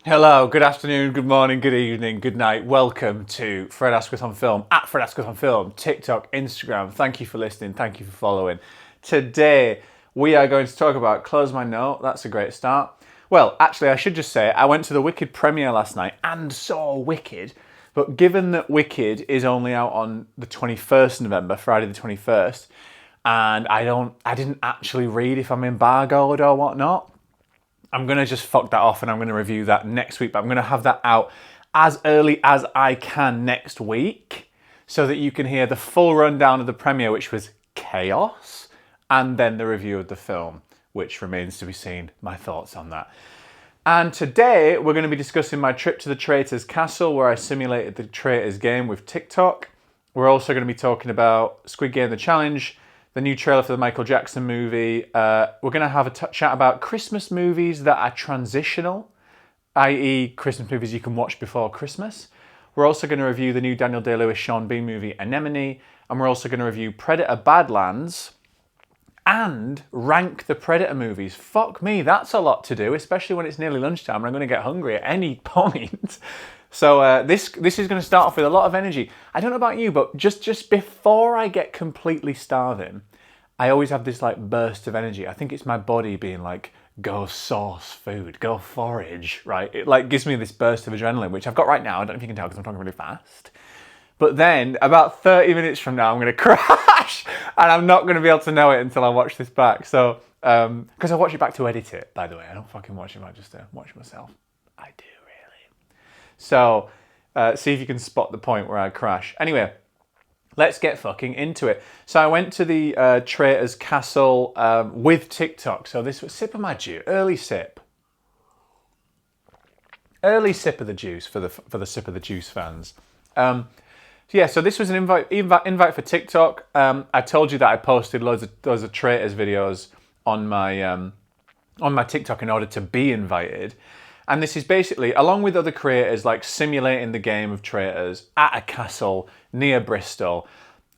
Hello, good afternoon, good morning, good evening, good night. Welcome to Fred Asquith on Film, at Fred Asquith on Film, TikTok, Instagram. Thank you for listening, thank you for following. Today, we are going to talk about Close My Note. That's a great start. Well, actually, I should just say, I went to the Wicked premiere last night and saw Wicked. But given that Wicked is only out on the 21st of November, Friday the 21st, and I didn't actually read if I'm embargoed or whatnot, I'm going to just fuck that off and I'm going to review that next week. But I'm going to have that out as early as I can next week so that you can hear the full rundown of the premiere, which was chaos, and then the review of the film, which remains to be seen, my thoughts on that. And today we're going to be discussing my trip to the Traitors castle where I simulated the Traitors game with TikTok. We're also going to be talking about Squid Game The Challenge, the new trailer for the Michael Jackson movie. We're going to have a chat about Christmas movies that are transitional, i.e. Christmas movies you can watch before Christmas. We're also going to review the new Daniel Day-Lewis, Sean Bean movie, Anemone. And we're also going to review Predator Badlands and rank the Predator movies. Fuck me, that's a lot to do, especially when it's nearly lunchtime and I'm going to get hungry at any point. So this is going to start off with a lot of energy. I don't know about you, but just before I get completely starving, I always have this like burst of energy. I think it's my body being like, go source food, go forage, right? It like gives me this burst of adrenaline, which I've got right now. I don't know if you can tell because I'm talking really fast. But then about 30 minutes from now, I'm going to crash and I'm not going to be able to know it until I watch this back. So, because I watch it back to edit it, by the way. I don't fucking watch it back just to watch myself. I do. So, see if you can spot the point where I crash. Anyway, let's get fucking into it. So I went to the Traitors castle with TikTok. So this was sip of my juice, early sip of the juice for the sip of the juice fans. So this was an invite for TikTok. I told you that I posted loads of Traitors videos on my TikTok in order to be invited. And this is basically, along with other creators, like simulating the game of Traitors at a castle near Bristol.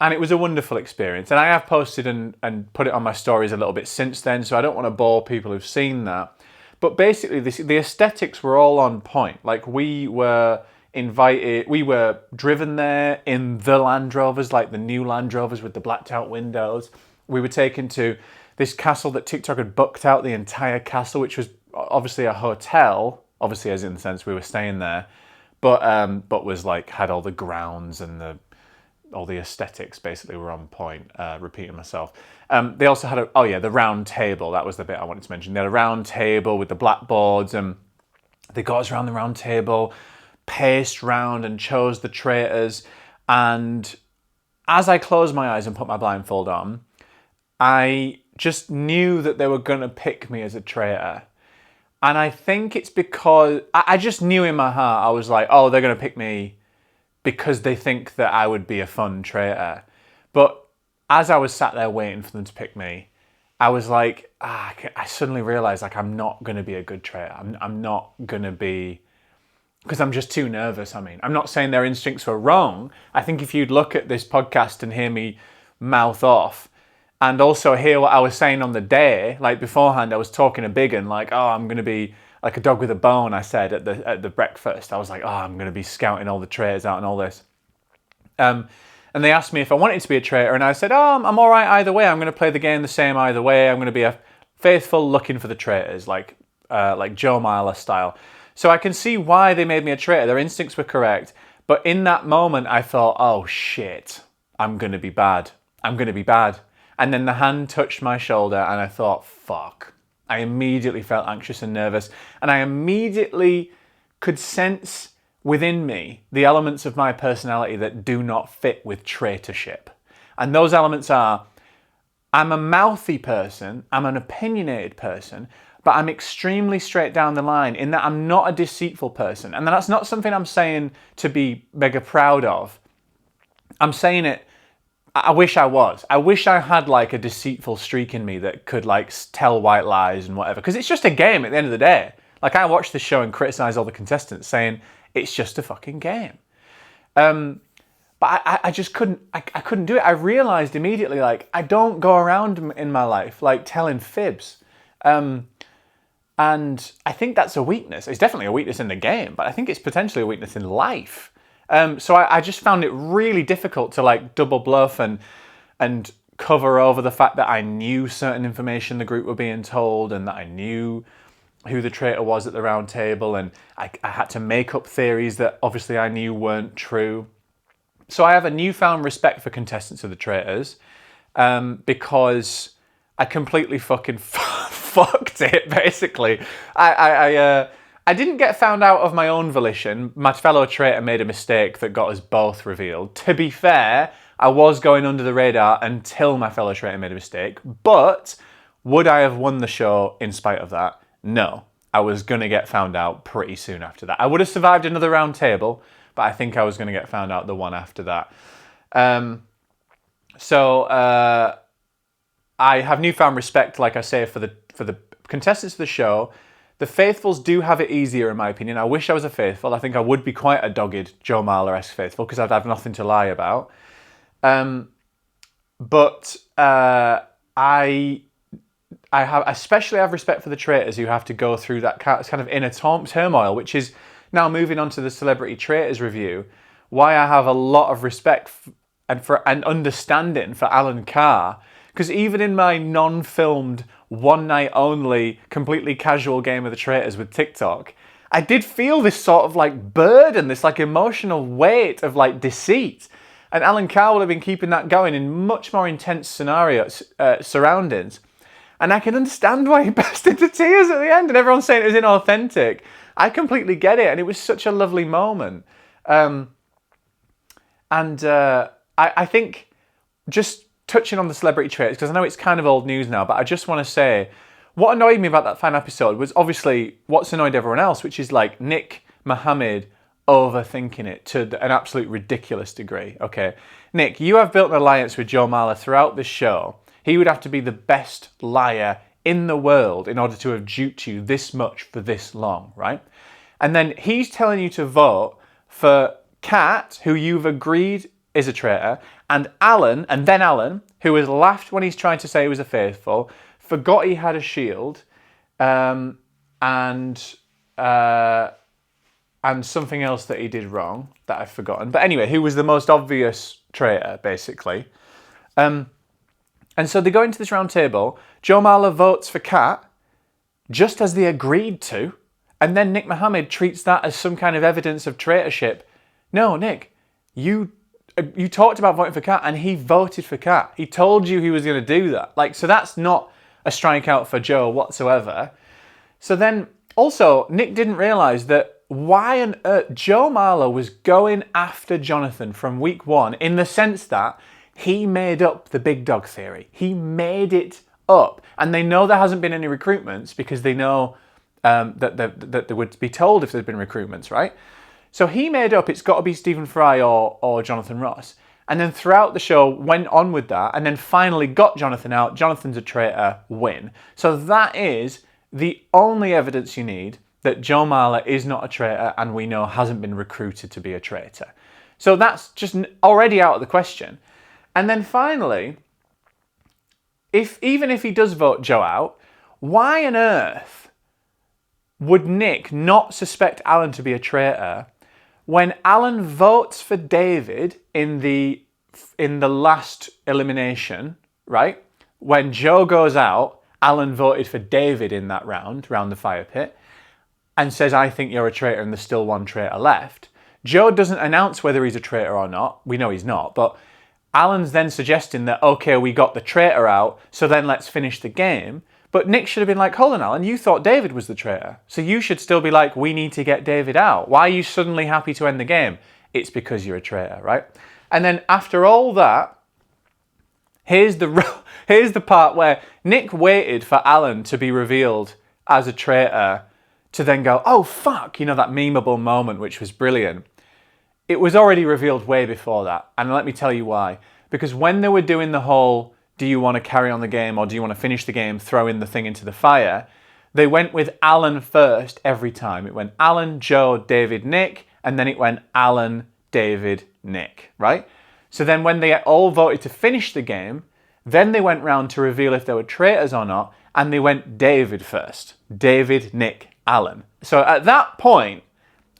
And it was a wonderful experience. And I have posted and put it on my stories a little bit since then, so I don't want to bore people who've seen that. But basically, the aesthetics were all on point. Like, we were invited, we were driven there in the Land Rovers, like the new Land Rovers with the blacked out windows. We were taken to this castle that TikTok had booked out the entire castle, which was obviously a hotel, obviously as in the sense we were staying there, but was like had all the grounds and all the aesthetics basically were on point. Repeating myself. They also had the round table. That was the bit I wanted to mention. They had a round table with the blackboards, and they got us around the round table, paced round and chose the Traitors. And as I closed my eyes and put my blindfold on, I just knew that they were gonna pick me as a traitor. And I think it's because I just knew in my heart, I was like, oh, they're going to pick me because they think that I would be a fun traitor. But as I was sat there waiting for them to pick me, I was like, I suddenly realized like I'm not going to be a good traitor. I'm not going to be, because I'm just too nervous. I mean, I'm not saying their instincts were wrong. I think if you'd look at this podcast and hear me mouth off, and also hear what I was saying on the day, like beforehand, I was talking a big one, like, oh, I'm going to be like a dog with a bone, I said at the breakfast. I was like, oh, I'm going to be scouting all the traitors out and all this. And they asked me if I wanted to be a traitor, and I said, oh, I'm all right either way. I'm going to play the game the same either way. I'm going to be a faithful looking for the traitors, like Joe Myler style. So I can see why they made me a traitor. Their instincts were correct. But in that moment, I thought, oh, shit, I'm going to be bad. I'm going to be bad. And then the hand touched my shoulder and I thought, fuck. I immediately felt anxious and nervous. And I immediately could sense within me the elements of my personality that do not fit with traitorship. And those elements are, I'm a mouthy person, I'm an opinionated person, but I'm extremely straight down the line in that I'm not a deceitful person. And that's not something I'm saying to be mega proud of. I'm saying it, I wish I was. I wish I had like a deceitful streak in me that could like tell white lies and whatever. Because it's just a game at the end of the day. Like I watched this show and criticise all the contestants saying it's just a fucking game. But I just couldn't, I couldn't do it. I realised immediately like I don't go around in my life like telling fibs. And And I think that's a weakness. It's definitely a weakness in the game, but I think it's potentially a weakness in life. So I just found it really difficult to like double bluff and cover over the fact that I knew certain information the group were being told and that I knew who the traitor was at the round table, and I had to make up theories that obviously I knew weren't true. So I have a newfound respect for contestants of the Traitors because I completely fucking fucked it, basically. I didn't get found out of my own volition. My fellow traitor made a mistake that got us both revealed. To be fair, I was going under the radar until my fellow traitor made a mistake. But would I have won the show in spite of that? No. I was going to get found out pretty soon after that. I would have survived another round table, but I think I was going to get found out the one after that. So I have newfound respect, like I say, for the contestants of the show. The faithfuls do have it easier, in my opinion. I wish I was a faithful. I think I would be quite a dogged Joe Marler-esque faithful because I'd have nothing to lie about. But I especially have respect for the traitors who have to go through that kind of inner turmoil, which is now moving on to the Celebrity Traitors review. Why I have a lot of respect and understanding for Alan Carr, because even in my non-filmed, one-night-only, completely casual game of the Traitors with TikTok, I did feel this sort of like burden, this like emotional weight of like deceit. And Alan Carr would have been keeping that going in much more intense surroundings. And I can understand why he burst into tears at the end and everyone's saying it was inauthentic. I completely get it, and it was such a lovely moment. I think just touching on the Celebrity Traitors, because I know it's kind of old news now, but I just want to say, what annoyed me about that final episode was obviously what's annoyed everyone else, which is like Nick Mohammed overthinking it to an absolute ridiculous degree. Okay, Nick, you have built an alliance with Joe Marler throughout this show. He would have to be the best liar in the world in order to have duped you this much for this long, right? And then he's telling you to vote for Kat, who you've agreed is a traitor, and Alan, who has laughed when he's trying to say he was a faithful, forgot he had a shield, and something else that he did wrong that I've forgotten. But anyway, who was the most obvious traitor, basically. And so they go into this round table. Joe Marler votes for Kat, just as they agreed to, and then Nick Mohammed treats that as some kind of evidence of traitorship. No, Nick, you talked about voting for Kat, and he voted for Kat. He told you he was going to do that. Like, so that's not a strikeout for Joe whatsoever. So then, also, Nick didn't realise that why on earth Joe Marler was going after Jonathan from week one, in the sense that he made up the big dog theory. He made it up. And they know there hasn't been any recruitments because they know that they would be told if there'd been recruitments, right? So he made up it's got to be Stephen Fry or Jonathan Ross. And then throughout the show went on with that and then finally got Jonathan out. Jonathan's a traitor, win. So that is the only evidence you need that Joe Marler is not a traitor and we know hasn't been recruited to be a traitor. So that's just already out of the question. And then finally, even if he does vote Joe out, why on earth would Nick not suspect Alan to be a traitor when Alan votes for David in the last elimination, right? When Joe goes out, Alan voted for David in that round the fire pit, and says, I think you're a traitor and there's still one traitor left. Joe doesn't announce whether he's a traitor or not. We know he's not, but Alan's then suggesting that, okay, we got the traitor out, so then let's finish the game. But Nick should have been like, hold on, Alan, you thought David was the traitor. So you should still be like, we need to get David out. Why are you suddenly happy to end the game? It's because you're a traitor, right? And then after all that, here's the part where Nick waited for Alan to be revealed as a traitor to then go, oh, fuck, you know, that memeable moment, which was brilliant. It was already revealed way before that. And let me tell you why. Because when they were doing the whole, do you want to carry on the game or do you want to finish the game, throw in the thing into the fire, they went with Alan first every time. It went Alan, Joe, David, Nick, and then it went Alan, David, Nick, right? So then when they all voted to finish the game, Then they went round to reveal if they were traitors or not, and they went David first. David, Nick, Alan. So at that point,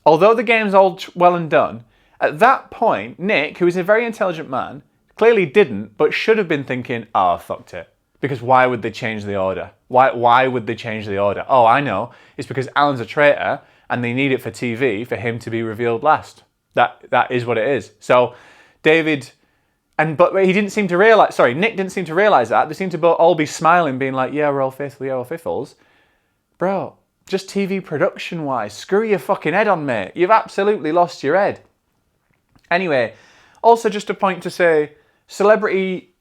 although the game's all well and done, at that point, Nick, who is a very intelligent man, clearly didn't, but should have been thinking, oh, fucked it. Because why would they change the order? Why would they change the order? Oh, I know. It's because Alan's a traitor, and they need it for TV for him to be revealed last. That is what it is. So David... But he didn't seem to realise... Sorry, Nick didn't seem to realise that. They seemed to all be smiling, being like, yeah, we're all faithful, yeah, we're all faithfuls. Bro, just TV production-wise, screw your fucking head on, mate. You've absolutely lost your head. Anyway, also just a point to say, celebrity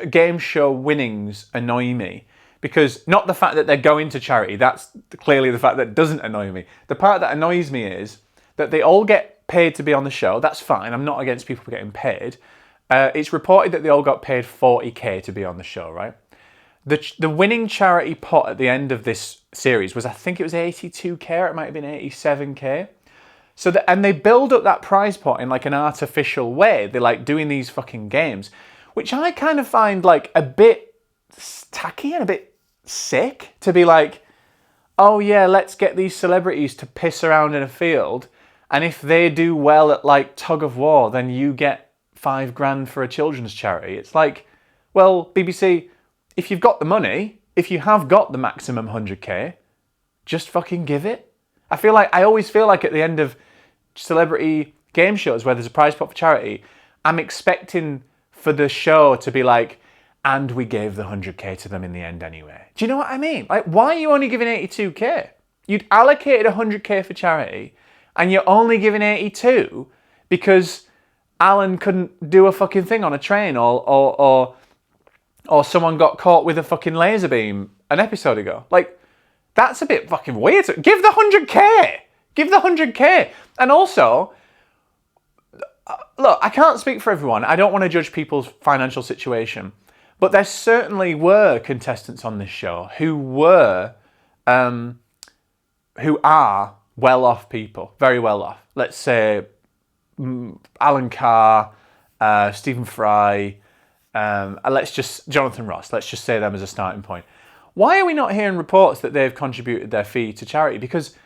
game show winnings annoy me. Because not the fact that they're going to charity, that's clearly the fact that doesn't annoy me. The part that annoys me is that they all get paid to be on the show. That's fine. I'm not against people getting paid. It's reported that they all got paid 40k to be on the show, right? The winning charity pot at the end of this series was, I think it was 82k, or it might have been 87k. So and they build up that prize pot in like an artificial way. They're like doing these fucking games, which I kind of find like a bit tacky and a bit sick to be like, oh yeah, let's get these celebrities to piss around in a field, and if they do well at like tug of war, then you get $5,000 for a children's charity. It's like, well, BBC, if you've got the money, if you have got the maximum 100k, just fucking give it. I always feel like at the end of celebrity game shows where there's a prize pot for charity, I'm expecting for the show to be like, and we gave the 100k to them in the end anyway. Do you know what I mean? Like, why are you only giving 82k? You'd allocated 100k for charity, and you're only giving 82 because Alan couldn't do a fucking thing on a train, or someone got caught with a fucking laser beam an episode ago. Like, that's a bit fucking weird. Give the 100k! Give the 100k! And also, look, I can't speak for everyone. I don't want to judge people's financial situation. But there certainly were contestants on this show who are well-off people, very well-off. Let's say Alan Carr, Stephen Fry, Jonathan Ross. Let's just say them as a starting point. Why are we not hearing reports that they've contributed their fee to charity? Because,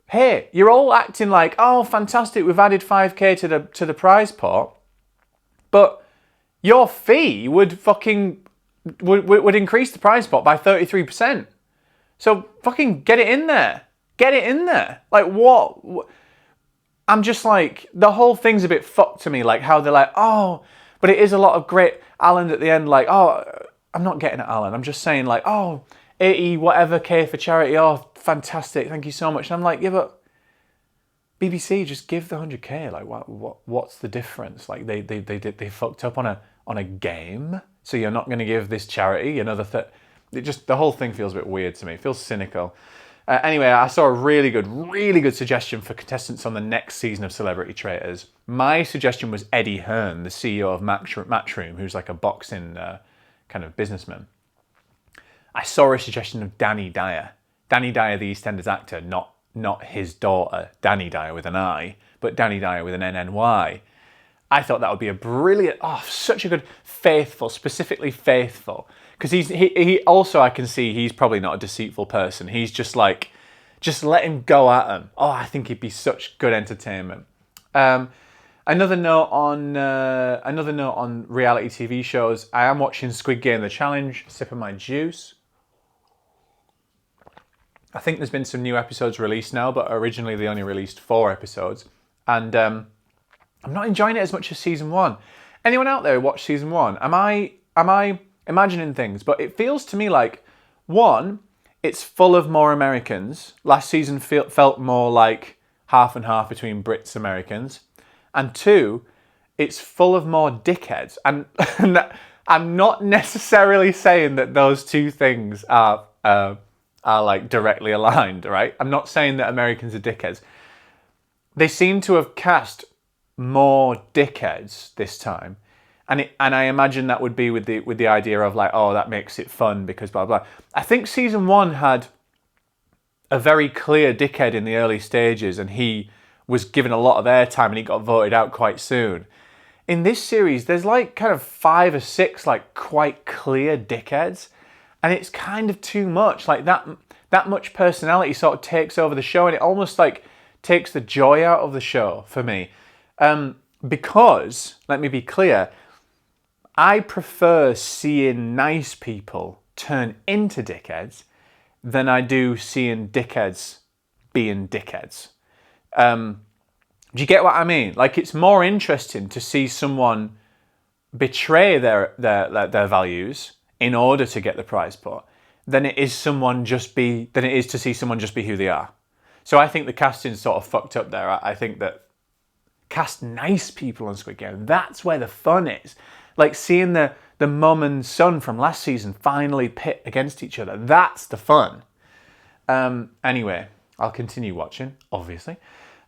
hey, you're all acting like, oh, fantastic, we've added 5k to the prize pot, but your fee would increase the prize pot by 33%. So fucking get it in there. Get it in there. Like, what? I'm just like, the whole thing's a bit fucked to me. Like how they're like, oh, but it is a lot of great. Alan at the end, like, oh, I'm not getting at Alan. I'm just saying like, oh, 80 whatever k for charity. Oh, fantastic. Thank you so much. And I'm like, yeah, but BBC, just give the 100k. Like, what's the difference? Like, they fucked up on a game. So you're not going to give this charity another the whole thing feels a bit weird to me. It feels cynical. Anyway, I saw a really good suggestion for contestants on the next season of Celebrity Traitors. My suggestion was Eddie Hearn, the CEO of Matchroom, who's like a boxing kind of businessman. I saw a suggestion of Danny Dyer. Danny Dyer, the EastEnders actor, not his daughter, Danny Dyer with an I, but Danny Dyer with an NNY. I thought that would be a brilliant, such a good, specifically faithful. Because he also, I can see he's probably not a deceitful person. He's just like, just let him go at him. Oh, I think he'd be such good entertainment. Another note on reality TV shows. I am watching Squid Game: The Challenge, sipping my juice. I think there's been some new episodes released now, but originally they only released 4 episodes. And I'm not enjoying it as much as season 1. Anyone out there watch season 1? Am I imagining things? But it feels to me like, 1, it's full of more Americans. Last season felt more like half and half between Brits and Americans. And 2, it's full of more dickheads. And I'm not necessarily saying that those two things are like directly aligned, right? I'm not saying that Americans are dickheads. They seem to have cast more dickheads this time. And I imagine that would be with the idea of like, oh, that makes it fun because blah, blah. I think season 1 had a very clear dickhead in the early stages, and he was given a lot of airtime and he got voted out quite soon. in this series, there's like kind of 5 or 6 like quite clear dickheads, and it's kind of too much. Like that much personality sort of takes over the show, and it almost like takes the joy out of the show for me. Because, let me be clear, I prefer seeing nice people turn into dickheads than I do seeing dickheads being dickheads. Do you get what I mean? Like, it's more interesting to see someone betray their values in order to get the prize pot than it is to see someone just be who they are. So I think the casting's sort of fucked up there. I think that cast nice people on Squid Game. That's where the fun is. Like seeing the mum and son from last season finally pit against each other. That's the fun. Anyway, I'll continue watching, obviously.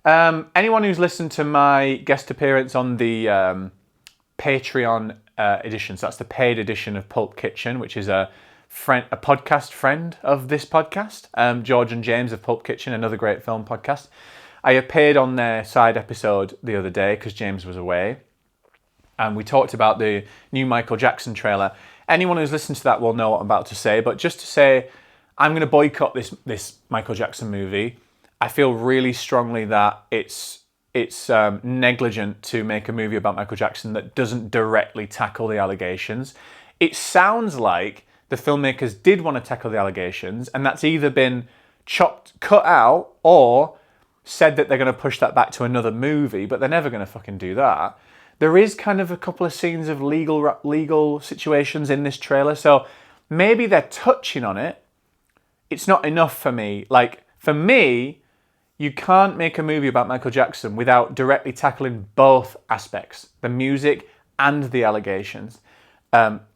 Anyone who's listened to my guest appearance on the Patreon edition, so that's the paid edition of Pulp Kitchen, which is a podcast friend of this podcast, George and James of Pulp Kitchen, another great film podcast. I appeared on their side episode the other day because James was away, and we talked about the new Michael Jackson trailer. Anyone who's listened to that will know what I'm about to say, but just to say, I'm going to boycott this Michael Jackson movie. I feel really strongly that it's negligent to make a movie about Michael Jackson that doesn't directly tackle the allegations. It sounds like the filmmakers did want to tackle the allegations, and that's either been cut out, or said that they're going to push that back to another movie, but they're never going to fucking do that. There is kind of a couple of scenes of legal situations in this trailer, so maybe they're touching on it. It's not enough for me. Like, for me, you can't make a movie about Michael Jackson without directly tackling both aspects, the music and the allegations,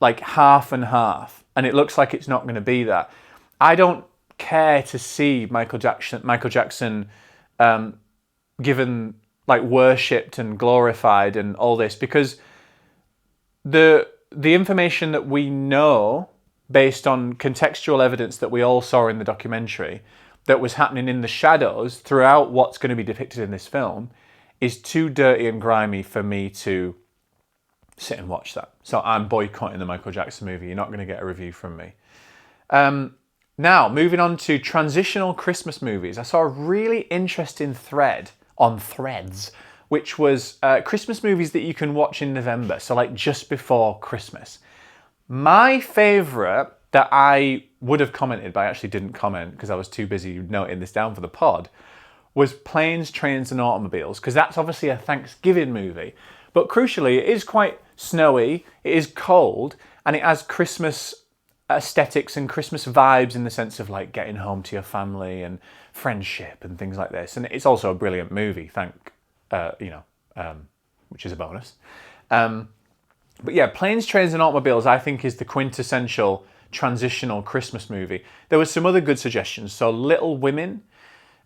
like half and half. And it looks like it's not going to be that. I don't care to see Michael Jackson given, like, worshipped and glorified and all this, because the information that we know based on contextual evidence that we all saw in the documentary that was happening in the shadows throughout what's going to be depicted in this film is too dirty and grimy for me to sit and watch that. So I'm boycotting the Michael Jackson movie. You're not going to get a review from me. Now, moving on to transitional Christmas movies. I saw a really interesting thread on Threads, which was Christmas movies that you can watch in November, so like just before Christmas. My favourite that I would have commented, but I actually didn't comment because I was too busy noting this down for the pod, was Planes, Trains and Automobiles, because that's obviously a Thanksgiving movie. But crucially, it is quite snowy, it is cold, and it has Christmas aesthetics and Christmas vibes in the sense of like getting home to your family and friendship and things like this. And it's also a brilliant movie, which is a bonus. But yeah, Planes, Trains and Automobiles I think is the quintessential transitional Christmas movie. There were some other good suggestions. So Little Women.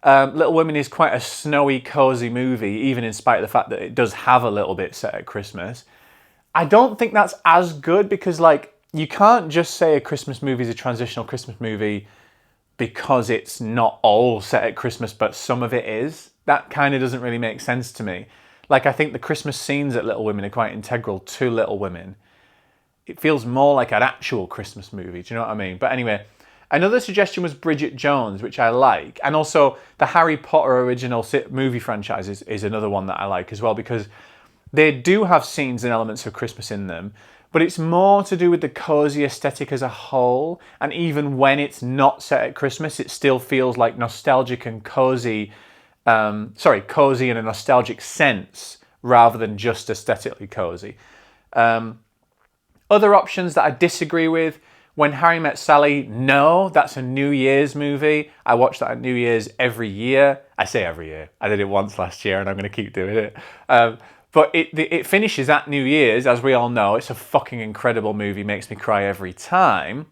Little Women is quite a snowy, cozy movie, even in spite of the fact that it does have a little bit set at Christmas. I don't think that's as good because, like, you can't just say a Christmas movie is a transitional Christmas movie because it's not all set at Christmas, but some of it is. That kind of doesn't really make sense to me. Like, I think the Christmas scenes at Little Women are quite integral to Little Women. It feels more like an actual Christmas movie, do you know what I mean? But anyway, another suggestion was Bridget Jones, which I like. And also the Harry Potter original movie franchise is another one that I like as well, because they do have scenes and elements of Christmas in them, but it's more to do with the cozy aesthetic as a whole. And even when it's not set at Christmas, it still feels like nostalgic and cozy. Cozy in a nostalgic sense rather than just aesthetically cozy. Other options that I disagree with, When Harry Met Sally, no, that's a New Year's movie. I watch that at New Year's every year. I say every year. I did it once last year and I'm going to keep doing it. But it finishes at New Year's, as we all know. It's a fucking incredible movie, makes me cry every time.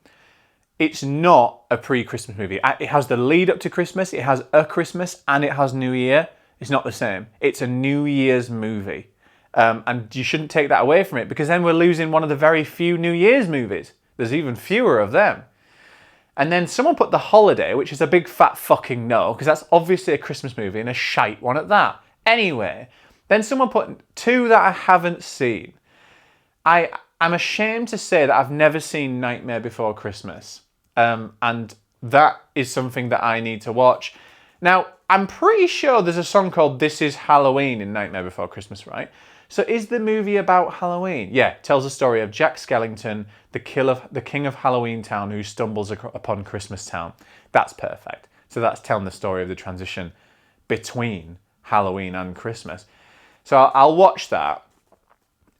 It's not a pre-Christmas movie. It has the lead up to Christmas, it has a Christmas, and it has New Year. It's not the same. It's a New Year's movie. And you shouldn't take that away from it, because then we're losing one of the very few New Year's movies. There's even fewer of them. And then someone put The Holiday, which is a big fat fucking no, because that's obviously a Christmas movie and a shite one at that. Anyway, Then someone put 2 that I haven't seen. I'm ashamed to say that I've never seen Nightmare Before Christmas. And that is something that I need to watch. Now, I'm pretty sure there's a song called This Is Halloween in Nightmare Before Christmas, right? So is the movie about Halloween? Yeah, it tells the story of Jack Skellington, the king of Halloween Town who stumbles upon Christmas Town. That's perfect. So that's telling the story of the transition between Halloween and Christmas. So I'll watch that.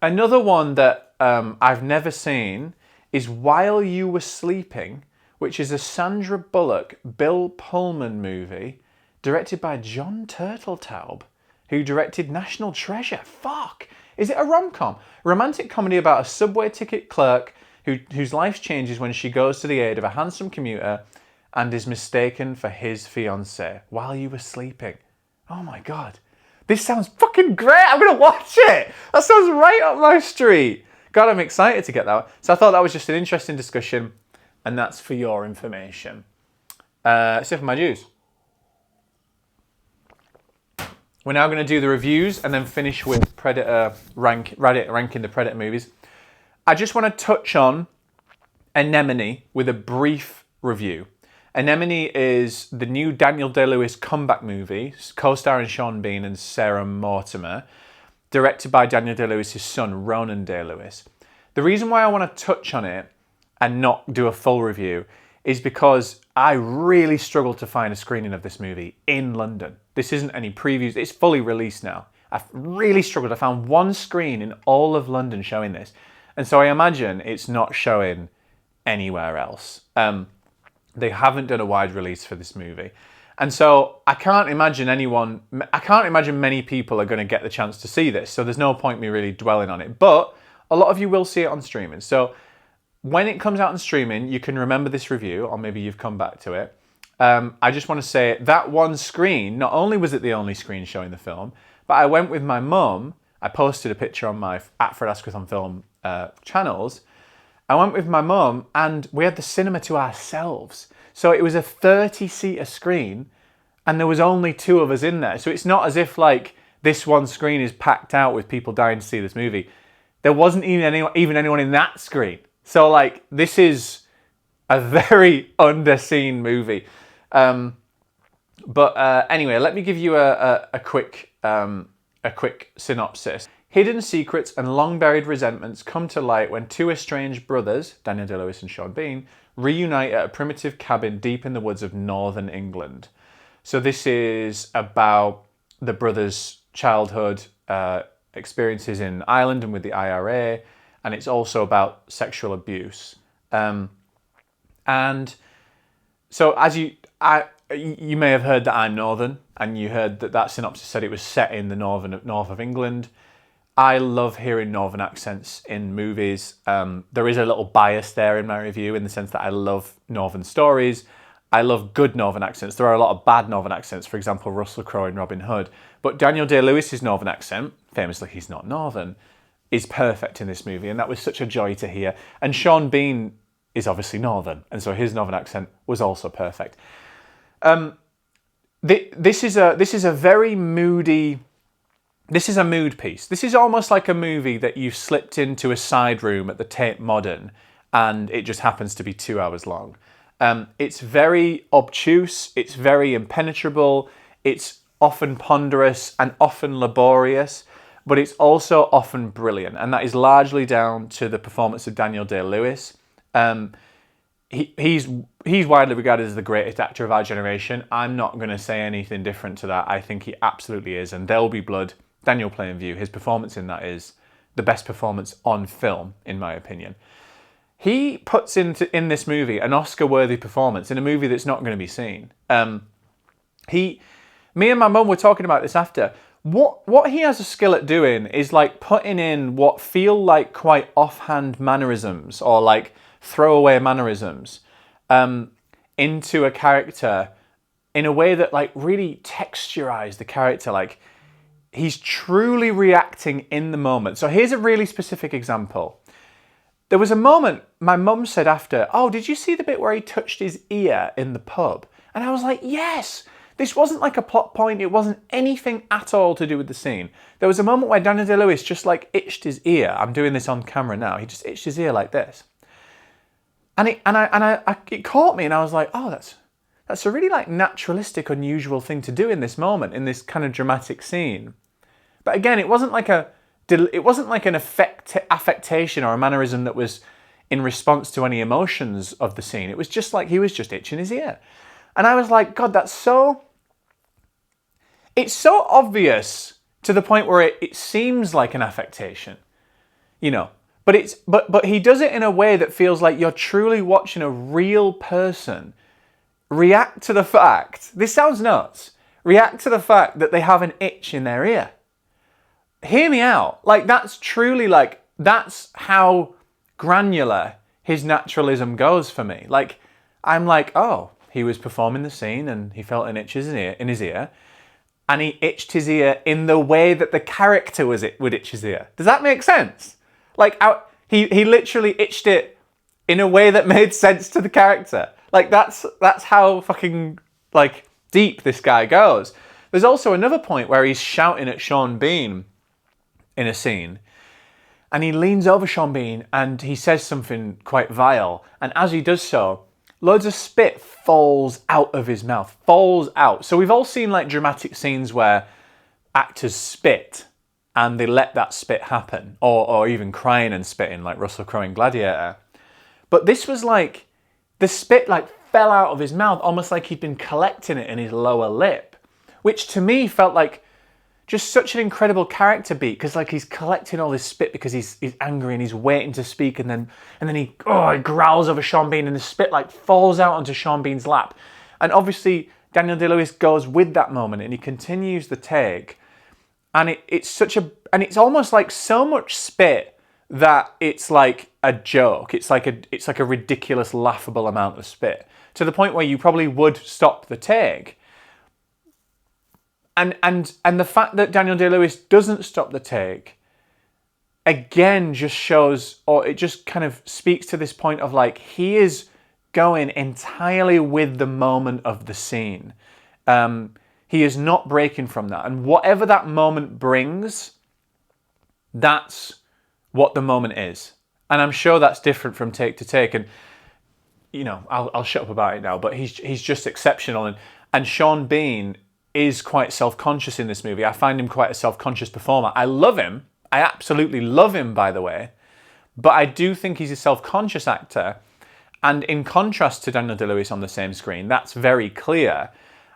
Another one that I've never seen is While You Were Sleeping, which is a Sandra Bullock, Bill Pullman movie directed by John Turteltaub, who directed National Treasure. Fuck! Is it a rom-com? Romantic comedy about a subway ticket clerk whose life changes when she goes to the aid of a handsome commuter and is mistaken for his fiancée. While You Were Sleeping. Oh my God. This sounds fucking great. I'm going to watch it. That sounds right up my street. God, I'm excited to get that one. So I thought that was just an interesting discussion, and that's for your information. Sip of my juice. We're now going to do the reviews and then finish with Predator ranking the Predator movies. I just want to touch on Anemone with a brief review. Anemone is the new Daniel Day-Lewis comeback movie, co-starring Sean Bean and Sarah Mortimer, directed by Daniel Day-Lewis' son, Ronan Day-Lewis. The reason why I want to touch on it and not do a full review is because I really struggled to find a screening of this movie in London. This isn't any previews, it's fully released now. I've really struggled. I found one screen in all of London showing this. And so I imagine it's not showing anywhere else. They haven't done a wide release for this movie. And so I can't imagine many people are going to get the chance to see this. So there's no point me really dwelling on it. But a lot of you will see it on streaming. So when it comes out on streaming, you can remember this review, or maybe you've come back to it. I just want to say that one screen, not only was it the only screen showing the film, but I went with my mum. I posted a picture on my @FredAsquith on Film channels. I went with my mum and we had the cinema to ourselves. So it was a 30-seater screen and there was only 2 of us in there. So it's not as if like this one screen is packed out with people dying to see this movie. There wasn't even anyone in that screen. So like this is a very underseen movie. Anyway, let me give you a quick synopsis. Hidden secrets and long-buried resentments come to light when 2 estranged brothers, Daniel Day-Lewis and Sean Bean, reunite at a primitive cabin deep in the woods of northern England. So this is about the brothers' childhood experiences in Ireland and with the IRA, and it's also about sexual abuse. And so as you may have heard that I'm Northern, and you heard that synopsis said it was set in the north of England. I love hearing Northern accents in movies. There is a little bias there in my review in the sense that I love Northern stories. I love good Northern accents. There are a lot of bad Northern accents, for example, Russell Crowe in Robin Hood. But Daniel Day-Lewis's Northern accent, famously he's not Northern, is perfect in this movie, and that was such a joy to hear. And Sean Bean is obviously Northern, and so his Northern accent was also perfect. This is a very moody. This is a mood piece. This is almost like a movie that you've slipped into a side room at the Tate Modern, and it just happens to be 2 hours long. It's very obtuse. It's very impenetrable. It's often ponderous and often laborious, but it's also often brilliant, and that is largely down to the performance of Daniel Day-Lewis. He's widely regarded as the greatest actor of our generation. I'm not going to say anything different to that. I think he absolutely is, and There'll Be Blood, Daniel Plainview, his performance in that is the best performance on film, in my opinion. He puts in this movie an Oscar-worthy performance in a movie that's not going to be seen. Me and my mum were talking about this after. What he has a skill at doing is like putting in what feel like quite offhand mannerisms or like throwaway mannerisms into a character in a way that like really texturized the character. Like he's truly reacting in the moment. So here's a really specific example. There was a moment my mum said after, "Oh, did you see the bit where he touched his ear in the pub?" And I was like, yes, This wasn't like a plot point. It wasn't anything at all to do with the scene. There was a moment where Daniel Day-Lewis just like itched his ear. I'm doing this on camera now. He just itched his ear like this. And it caught me, and I was like, oh, that's a really like naturalistic, unusual thing to do in this moment, in this kind of dramatic scene. But again, it wasn't like an affectation or a mannerism that was in response to any emotions of the scene. It was just like he was just itching his ear. And I was like, God, it's so obvious to the point where it seems like an affectation, you know. But he does it in a way that feels like you're truly watching a real person react to the fact, this sounds nuts, react to the fact that they have an itch in their ear. Hear me out. Like, that's truly like, that's how granular his naturalism goes for me. Like, I'm like, oh, he was performing the scene and he felt an itch in his ear, and he itched his ear in the way that the character would itch his ear. Does that make sense? Like, he literally itched it in a way that made sense to the character. Like, that's how fucking, like, deep this guy goes. There's also another point where he's shouting at Sean Bean in a scene, and he leans over Sean Bean and he says something quite vile, and as he does so, loads of spit falls out of his mouth. Falls out. So we've all seen, like, dramatic scenes where actors spit and they let that spit happen, or even crying and spitting, like Russell Crowe in Gladiator. But this was like, the spit like fell out of his mouth, almost like he'd been collecting it in his lower lip, which to me felt like just such an incredible character beat, because like he's collecting all this spit because he's angry and he's waiting to speak, and then he growls over Sean Bean, and the spit like falls out onto Sean Bean's lap. And obviously Daniel Day-Lewis goes with that moment and he continues the take, and it's almost like so much spit that it's like a joke. It's like a ridiculous, laughable amount of spit, to the point where you probably would stop the take. And the fact that Daniel Day-Lewis doesn't stop the take, again, just shows, or it just kind of speaks to this point of like, he is going entirely with the moment of the scene. He is not breaking from that. And whatever that moment brings, that's what the moment is. And I'm sure that's different from take to take. And, you know, I'll shut up about it now, but he's just exceptional. And Sean Bean is quite self-conscious in this movie. I find him quite a self-conscious performer. I love him. I absolutely love him, by the way. But I do think he's a self-conscious actor. And in contrast to Daniel Day-Lewis on the same screen, that's very clear.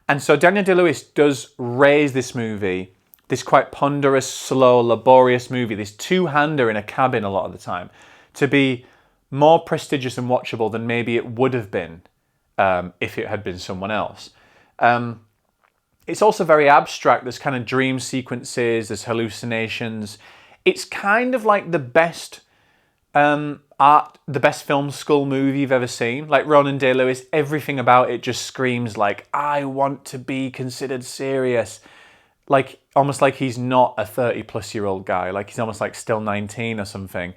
And so Daniel Day-Lewis does raise this movie, this quite ponderous, slow, laborious movie, this two-hander in a cabin a lot of the time, to be more prestigious and watchable than maybe it would have been if it had been someone else. It's also very abstract. There's kind of dream sequences, there's hallucinations. It's kind of like the best film school movie you've ever seen. Like Ronan Day-Lewis, everything about it just screams like, I want to be considered serious. Like, almost like he's not a 30-plus-year-old guy. Like, he's almost like still 19 or something.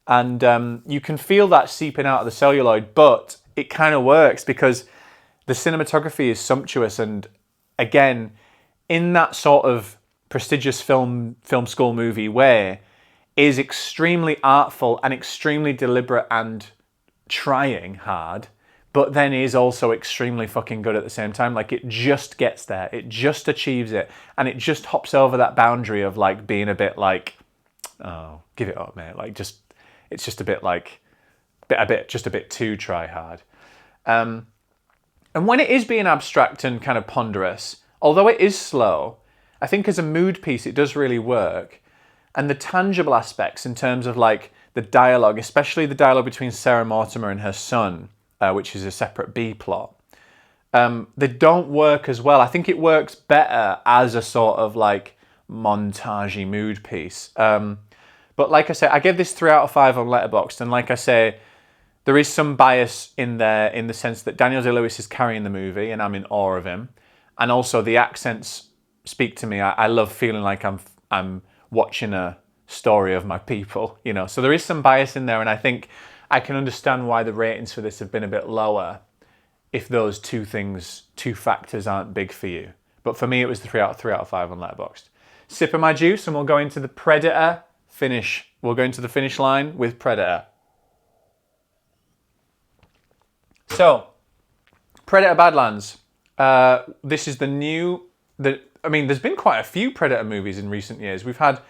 And you can feel that seeping out of the celluloid, but it kind of works because the cinematography is sumptuous, and again, in that sort of prestigious film school movie way, is extremely artful and extremely deliberate and trying hard, but then is also extremely fucking good at the same time. Like, it just gets there, it just achieves it, and it just hops over that boundary of like being a bit like, oh, give it up, mate. Like, just, it's just a bit like, just a bit too try hard. And when it is being abstract and kind of ponderous, although it is slow, I think as a mood piece it does really work. And the tangible aspects in terms of like the dialogue, especially the dialogue between Sarah Mortimer and her son, which is a separate B plot, they don't work as well. I think it works better as a sort of like montagey mood piece. But like I say, I give this 3 out of 5 on Letterboxd, and like I say, there is some bias in there in the sense that Daniel Day-Lewis is carrying the movie and I'm in awe of him. And also the accents speak to me. I love feeling like I'm watching a story of my people, you know. So there is some bias in there, and I think I can understand why the ratings for this have been a bit lower. if those two factors aren't big for you. But for me, it was the 3 out of 5 on Letterboxd. Sip of my juice, and we'll go into the Predator finish. We'll go into the finish line with Predator. So, Predator Badlands. This is the new. There's been quite a few Predator movies in recent years. We've had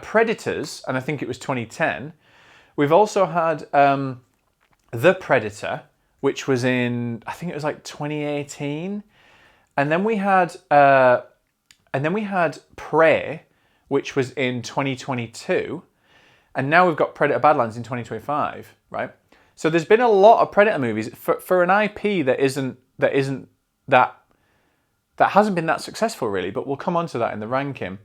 Predators, and I think it was 2010. We've also had The Predator, which was in, I think it was like 2018, and then we had Prey, which was in 2022, and now we've got Predator Badlands in 2025, right? So there's been a lot of Predator movies for an IP that hasn't been that successful really, but we'll come on to that in the ranking.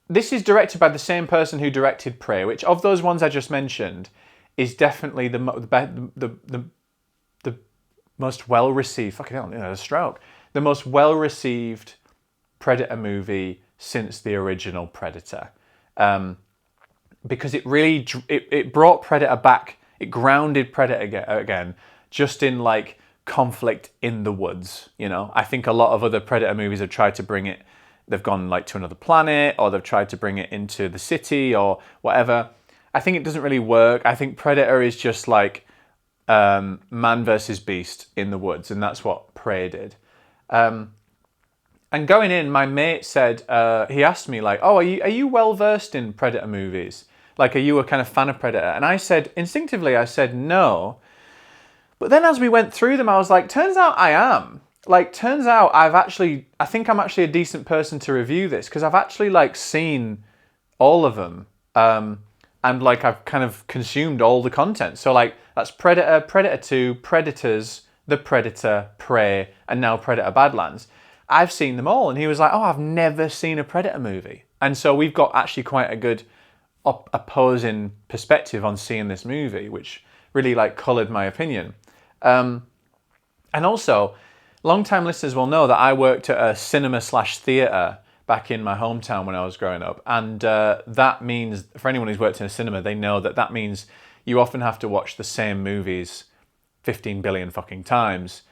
This is directed by the same person who directed Prey, which of those ones I just mentioned is definitely the most well-received. Fucking hell, a stroke. The most well-received Predator movie since the original Predator, because it really it brought Predator back. It grounded Predator again, just in like conflict in the woods. I think a lot of other Predator movies have tried to bring it. They've gone like to another planet, or they've tried to bring it into the city or whatever. I think it doesn't really work. I think Predator is just like man versus beast in the woods, and that's what Prey did. And going in, my mate said, he asked me like, "Oh, are you well versed in Predator movies? Like, are you a kind of fan of Predator?" And I said, instinctively, I said no. But then as we went through them, I was like, turns out I am. Like, turns out I think I'm actually a decent person to review this, because I've actually like seen all of them. And like I've kind of consumed all the content. So like that's Predator, Predator 2, Predators, The Predator, Prey, and now Predator Badlands. I've seen them all. And he was like, "Oh, I've never seen a Predator movie." And so we've got actually quite a good opposing perspective on seeing this movie, which really like coloured my opinion. And also, long-time listeners will know that I worked at a cinema/theatre back in my hometown when I was growing up. And that means, for anyone who's worked in a cinema, they know that means you often have to watch the same movies 15 billion fucking times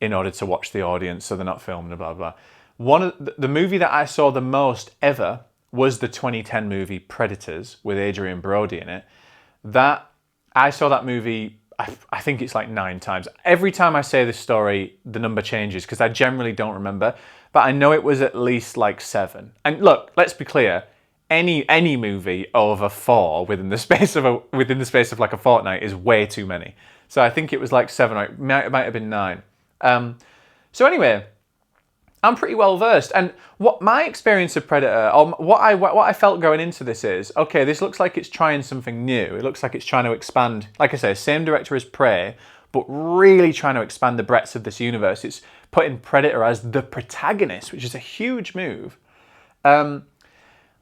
in order to watch the audience, so they're not filmed and blah, blah. One of the movie that I saw the most ever was the 2010 movie Predators with Adrian Brody in it. I saw that movie, I think it's like 9 times. Every time I say this story, the number changes because I generally don't remember, but I know it was at least like 7. And look, let's be clear, any movie over 4 within the space of like a fortnight is way too many. So I think it was like 7, or it might have been 9. So anyway, I'm pretty well versed, and what my experience of Predator, or what I felt going into this is, okay, this looks like it's trying something new. It looks like it's trying to expand, like I say, same director as Prey, but really trying to expand the breadth of this universe. It's putting Predator as the protagonist, which is a huge move. And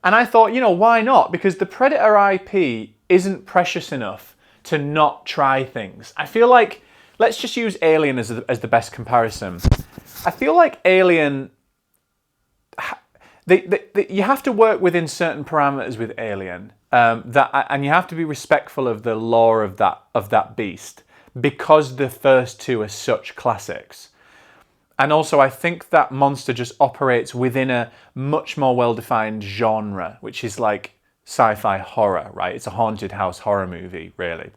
I thought, why not? Because the Predator IP isn't precious enough to not try things. I feel like, let's just use Alien as the best comparison. I feel like Alien, you have to work within certain parameters with Alien, and you have to be respectful of the lore of that beast, because the first 2 are such classics. And also, I think that monster just operates within a much more well-defined genre, which is like sci-fi horror, right? It's a haunted house horror movie, really,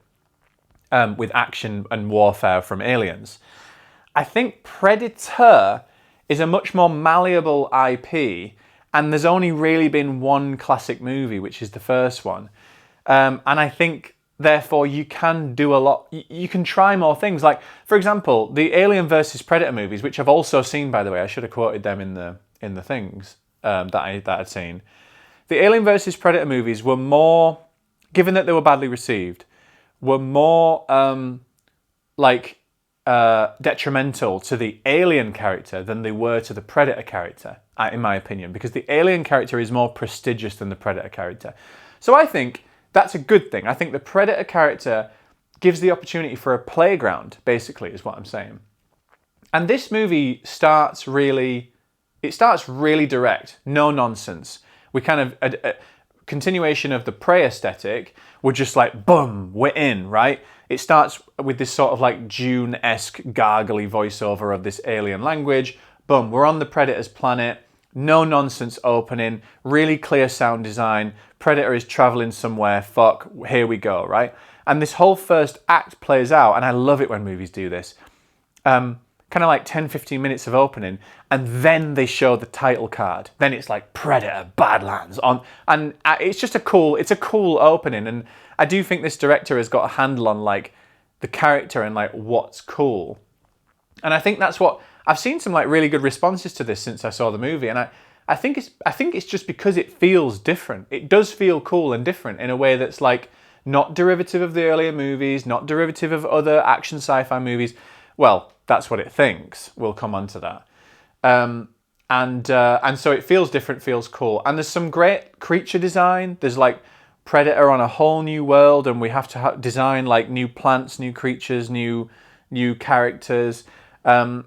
with action and warfare from aliens. I think Predator is a much more malleable IP, and there's only really been one classic movie, which is the first one. And I think, therefore, you can do a lot. You can try more things. Like, for example, the Alien versus Predator movies, which I've also seen, by the way. I should have quoted them in the things that I'd seen. The Alien versus Predator movies were more, given that they were badly received, were more detrimental to the Alien character than they were to the Predator character, in my opinion, because the Alien character is more prestigious than the Predator character. So I think that's a good thing. I think the Predator character gives the opportunity for a playground, basically, is what I'm saying. And this movie starts really direct, no nonsense. We kind of, a continuation of the Prey aesthetic, we're just like, boom, we're in, right? It starts with this sort of like Dune-esque gargly voiceover of this alien language. Boom, we're on the Predator's planet. No nonsense opening, really clear sound design. Predator is traveling somewhere, fuck, here we go, right? And this whole first act plays out, and I love it when movies do this. Kind of like 10, 15 minutes of opening, and then they show the title card. Then it's like Predator, Badlands on, and it's just a cool opening. And I do think this director has got a handle on like the character and like what's cool. And I think that's what I've seen some like really good responses to this since I saw the movie. And I think it's just because it feels different. It does feel cool and different in a way that's like not derivative of the earlier movies, not derivative of other action sci-fi movies. Well, that's what it thinks. We'll come on to that. And so it feels different, feels cool. And there's some great creature design. There's like Predator on a whole new world, and we have to design like new plants, new creatures, new characters. And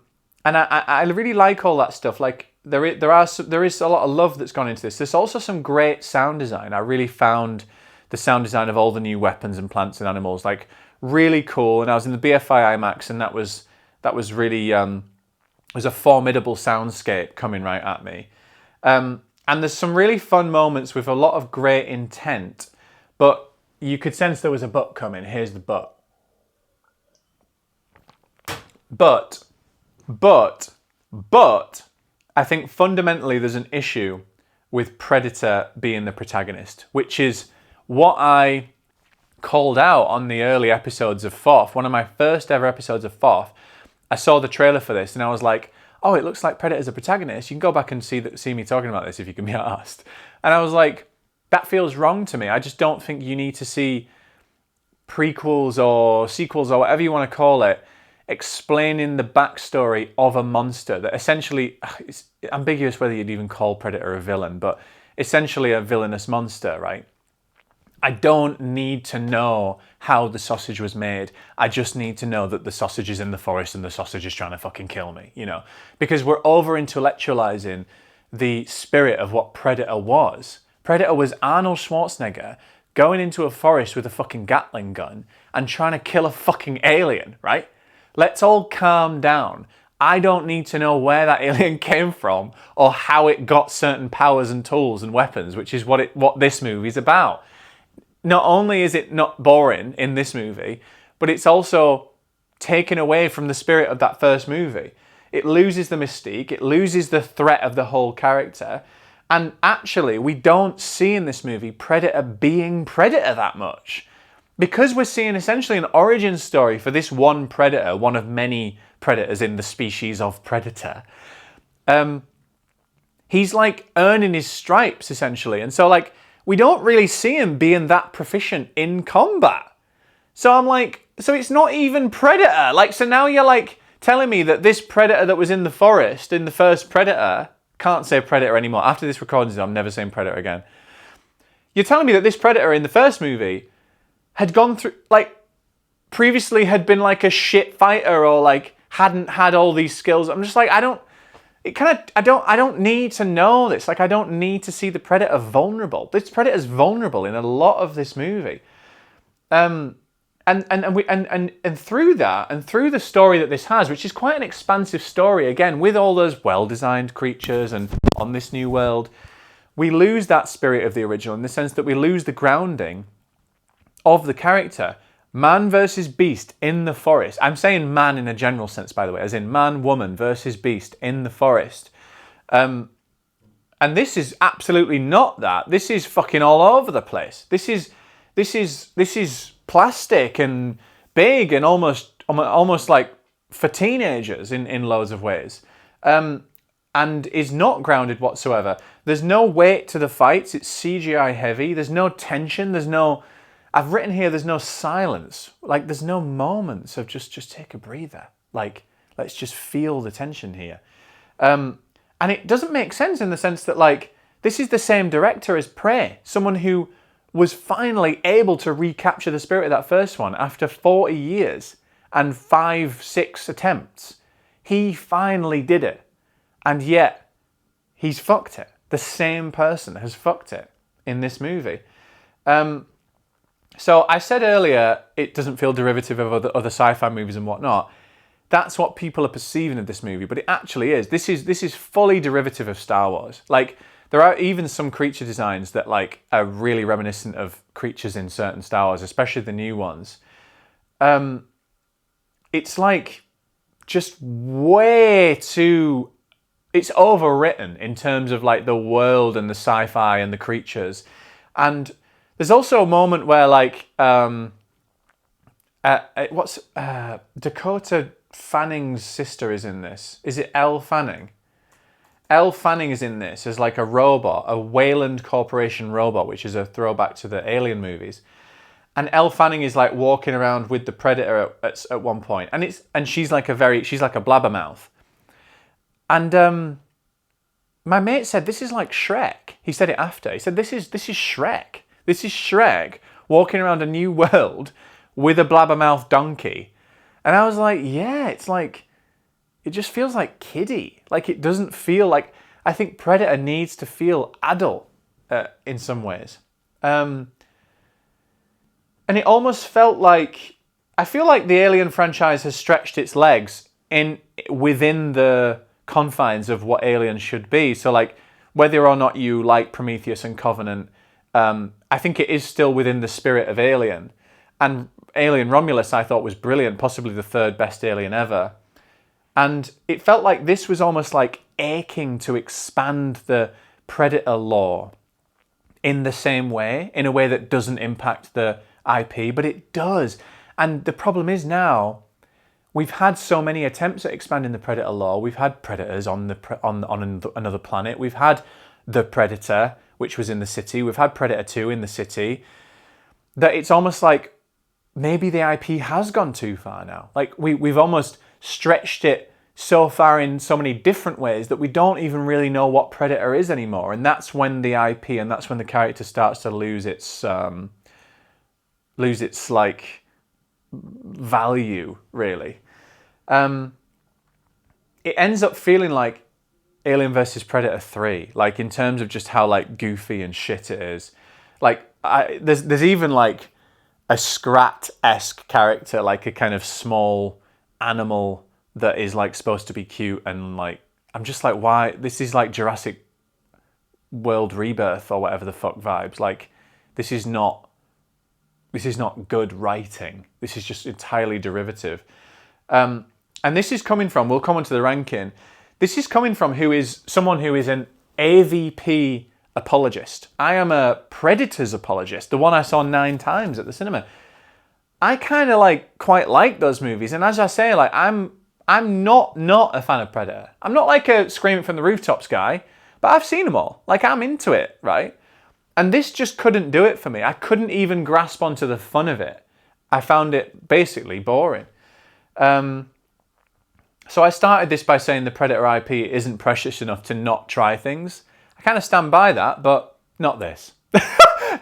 I really like all that stuff. Like there is a lot of love that's gone into this. There's also some great sound design. I really found the sound design of all the new weapons and plants and animals like really cool. And I was in the BFI IMAX, and that was really was a formidable soundscape coming right at me. And there's some really fun moments with a lot of great intent, but you could sense there was a but coming. Here's the but. But I think fundamentally there's an issue with Predator being the protagonist, which is what I called out on the early episodes of FOF. One of my first ever episodes of FOF, I saw the trailer for this and I was like, oh, it looks like Predator's a protagonist. You can go back and see me talking about this if you can be asked. And I was like, that feels wrong to me. I just don't think you need to see prequels or sequels or whatever you want to call it explaining the backstory of a monster that essentially, it's ambiguous whether you'd even call Predator a villain, but essentially a villainous monster, right? I don't need to know how the sausage was made. I just need to know that the sausage is in the forest and the sausage is trying to fucking kill me, you know? Because we're over-intellectualizing the spirit of what Predator was. Predator was Arnold Schwarzenegger going into a forest with a fucking Gatling gun and trying to kill a fucking alien, right? Let's all calm down. I don't need to know where that alien came from or how it got certain powers and tools and weapons, which is what this movie's about. Not only is it not boring in this movie, but it's also taken away from the spirit of that first movie. It loses the mystique, it loses the threat of the whole character, and actually we don't see in this movie Predator being Predator that much. Because we're seeing essentially an origin story for this one Predator, one of many predators in the species of Predator, he's like earning his stripes essentially. And so like, we don't really see him being that proficient in combat. So I'm like, so it's not even Predator. Like, so now you're like telling me that this Predator that was in the forest, in the first Predator, can't say Predator anymore. After this recording, I'm never saying Predator again. You're telling me that this Predator in the first movie had gone through, like, previously had been like a shit fighter or like hadn't had all these skills. I'm just like, I don't need to know this. Like, I don't need to see the Predator vulnerable. This Predator's vulnerable in a lot of this movie. And through that, and through the story that this has, which is quite an expansive story, again, with all those well-designed creatures and on this new world, we lose that spirit of the original in the sense that we lose the grounding of the character. Man versus beast in the forest. I'm saying man in a general sense, by the way, as in man, woman versus beast in the forest. And this is absolutely not that. This is fucking all over the place. This is plastic and big and almost like for teenagers in loads of ways. And is not grounded whatsoever. There's no weight to the fights. It's CGI heavy. There's no tension. I've written here, there's no silence. Like, there's no moments of just take a breather. Like, let's just feel the tension here. And it doesn't make sense in the sense that, like, this is the same director as Prey. Someone who was finally able to recapture the spirit of that first one after 40 years and 5-6 attempts. He finally did it. And yet, he's fucked it. The same person has fucked it in this movie. So I said earlier, it doesn't feel derivative of other sci-fi movies and whatnot. That's what people are perceiving of this movie, but it actually is. This is fully derivative of Star Wars. Like, there are even some creature designs that like are really reminiscent of creatures in certain Star Wars, especially the new ones. It's like just way too... It's overwritten in terms of like the world and the sci-fi and the creatures. And there's also a moment where like Dakota Fanning's sister is in this. Is it Elle Fanning? Elle Fanning is in this as like a robot, a Wayland Corporation robot, which is a throwback to the Alien movies. And Elle Fanning is like walking around with the Predator at one point, and she's like a blabbermouth. And my mate said this is like Shrek. He said it after. He said this is Shrek. This is Shrek walking around a new world with a blabbermouth donkey. And I was like, yeah, it's like, it just feels like kiddie. Like, it doesn't feel like... I think Predator needs to feel adult in some ways. And it almost felt like... I feel like the Alien franchise has stretched its legs within the confines of what Alien should be. So, like, whether or not you like Prometheus and Covenant, I think it is still within the spirit of Alien. And Alien Romulus, I thought, was brilliant, possibly the third best Alien ever. And it felt like this was almost like aching to expand the Predator lore in the same way, in a way that doesn't impact the IP, but it does. And the problem is now, we've had so many attempts at expanding the Predator lore. We've had Predators on another planet. We've had the Predator, which was in the city. We've had Predator 2 in the city. That it's almost like maybe the IP has gone too far now. Like, we've almost stretched it so far in so many different ways that we don't even really know what Predator is anymore. And that's when the IP and that's when the character starts to lose its like value, really. It ends up feeling like Alien vs Predator 3, like in terms of just how like goofy and shit it is. Like, there's even like a Scrat-esque character, like a kind of small animal that is like supposed to be cute, and like I'm just like, why? This is like Jurassic World Rebirth or whatever the fuck vibes. Like, this is not good writing. This is just entirely derivative. And this is coming from, we'll come on to the ranking, this is coming from someone who is an AVP apologist. I am a Predators apologist, the one I saw 9 times at the cinema. I kind of like quite like those movies, and as I say, like I'm not a fan of Predator. I'm not like a screaming from the rooftops guy, but I've seen them all. Like, I'm into it, right? And this just couldn't do it for me. I couldn't even grasp onto the fun of it. I found it basically boring. So I started this by saying the Predator IP isn't precious enough to not try things. I kind of stand by that, but not this.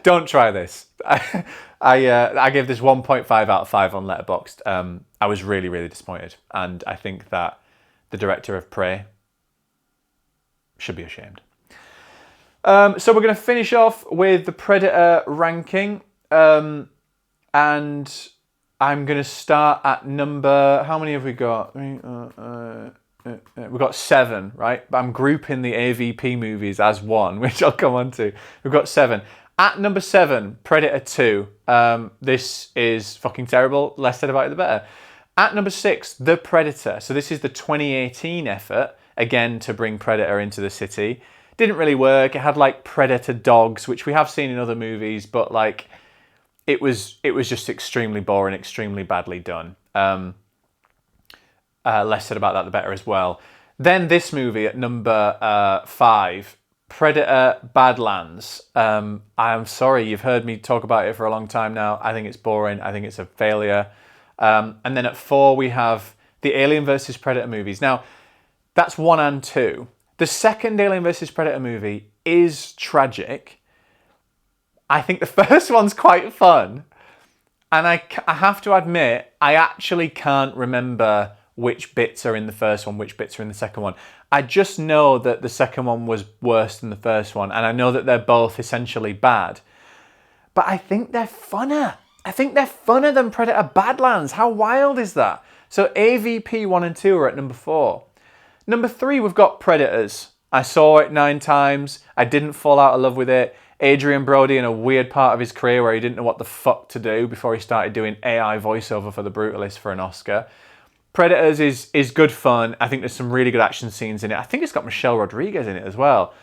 Don't try this. I gave this 1.5 out of 5 on Letterboxd. I was really, really disappointed. And I think that the director of Prey should be ashamed. So we're going to finish off with the Predator ranking. And I'm going to start at number... How many have we got? We've got 7, right? But I'm grouping the AVP movies as one, which I'll come on to. We've got 7. At number 7, Predator 2. This is fucking terrible. Less said about it, the better. At number 6, The Predator. So this is the 2018 effort, again, to bring Predator into the city. Didn't really work. It had, like, Predator dogs, which we have seen in other movies, but, like, it was just extremely boring, extremely badly done. Less said about that, the better as well. Then this movie at number 5, Predator Badlands. I am sorry, you've heard me talk about it for a long time now. I think it's boring. I think it's a failure. And then at 4, we have the Alien vs Predator movies. Now, that's 1 and 2. The second Alien vs Predator movie is tragic. I think the first one's quite fun. And I have to admit, I actually can't remember which bits are in the first one, which bits are in the second one. I just know that the second one was worse than the first one, and I know that they're both essentially bad. But I think they're funner. I think they're funner than Predator Badlands. How wild is that? So AVP 1 and 2 are at number 4. Number 3, we've got Predators. I saw it 9 times. I didn't fall out of love with it. Adrian Brody in a weird part of his career where he didn't know what the fuck to do before he started doing AI voiceover for The Brutalist for an Oscar. Predators is good fun. I think there's some really good action scenes in it. I think it's got Michelle Rodriguez in it as well.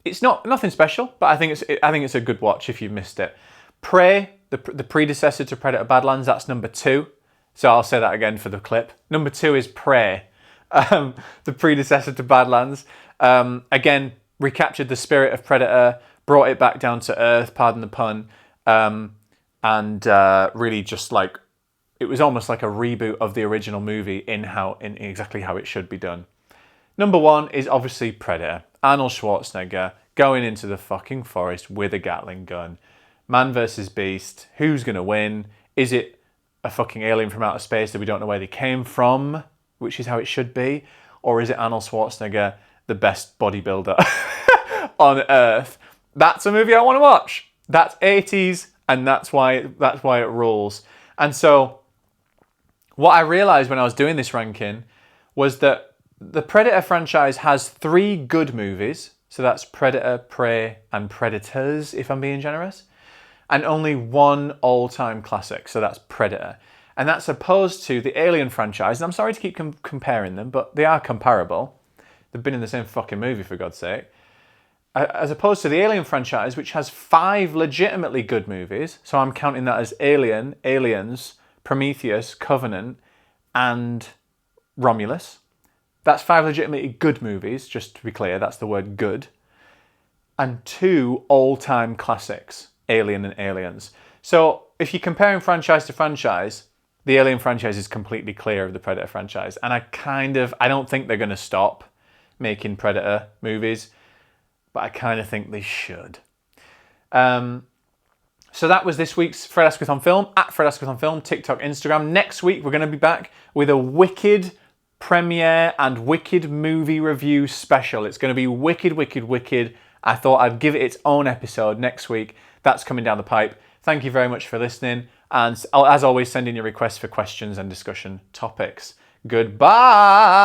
It's nothing special, but I think it's a good watch if you've missed it. Prey, the predecessor to Predator Badlands, that's number 2. So I'll say that again for the clip. Number 2 is Prey, the predecessor to Badlands. Again, recaptured the spirit of Predator, brought it back down to earth, pardon the pun, and really just like, it was almost like a reboot of the original movie in exactly how it should be done. Number 1 is obviously Predator. Arnold Schwarzenegger going into the fucking forest with a Gatling gun. Man versus beast. Who's going to win? Is it a fucking alien from outer space that we don't know where they came from, which is how it should be? Or is it Arnold Schwarzenegger, the best bodybuilder on Earth? That's a movie I want to watch. That's 80s, and that's why it rules. And so what I realized when I was doing this ranking was that the Predator franchise has 3 good movies. So that's Predator, Prey, and Predators, if I'm being generous. And only 1 all-time classic, so that's Predator. And that's opposed to the Alien franchise. And I'm sorry to keep comparing them, but they are comparable. They've been in the same fucking movie, for God's sake. As opposed to the Alien franchise, which has 5 legitimately good movies. So I'm counting that as Alien, Aliens, Prometheus, Covenant, and Romulus. That's 5 legitimately good movies, just to be clear, that's the word good. And 2 all-time classics, Alien and Aliens. So if you're comparing franchise to franchise, the Alien franchise is completely clear of the Predator franchise. And I don't think they're going to stop making Predator movies, but I kind of think they should. So that was this week's Fred Asquith on Film, at Fred Asquith on Film, TikTok, Instagram. Next week, we're going to be back with a Wicked premiere and Wicked movie review special. It's going to be wicked, wicked, wicked. I thought I'd give it its own episode next week. That's coming down the pipe. Thank you very much for listening. And as always, send in your requests for questions and discussion topics. Goodbye.